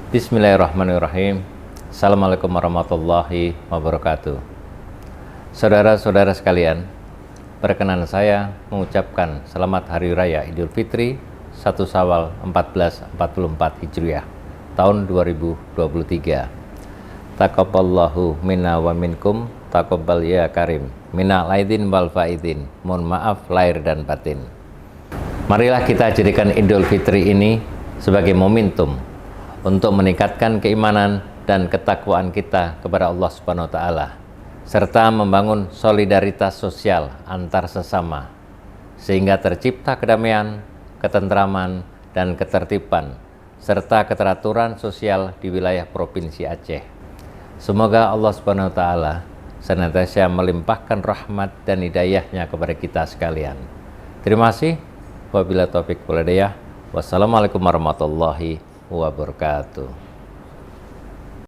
Bismillahirrahmanirrahim. Assalamualaikum warahmatullahi wabarakatuh. Saudara-saudara sekalian, perkenan saya mengucapkan selamat Hari Raya Idul Fitri 1 Syawal 1444 Hijriah tahun 2023. Taqabbalallahu minna wa minkum, taqabbal ya karim, minal aidin wal faidin. Mohon maaf lahir dan batin. Marilah kita jadikan Idul Fitri ini sebagai momentum untuk meningkatkan keimanan dan ketakwaan kita kepada Allah Subhanahu wa taala, serta membangun solidaritas sosial antar sesama sehingga tercipta kedamaian, ketentraman, dan ketertiban serta keteraturan sosial di wilayah Provinsi Aceh. Semoga Allah Subhanahu wa taala senantiasa melimpahkan rahmat dan hidayahnya kepada kita sekalian. Terima kasih. Wabillahi taufik wal hidayah. Wassalamualaikum warahmatullahi wabarakatuh.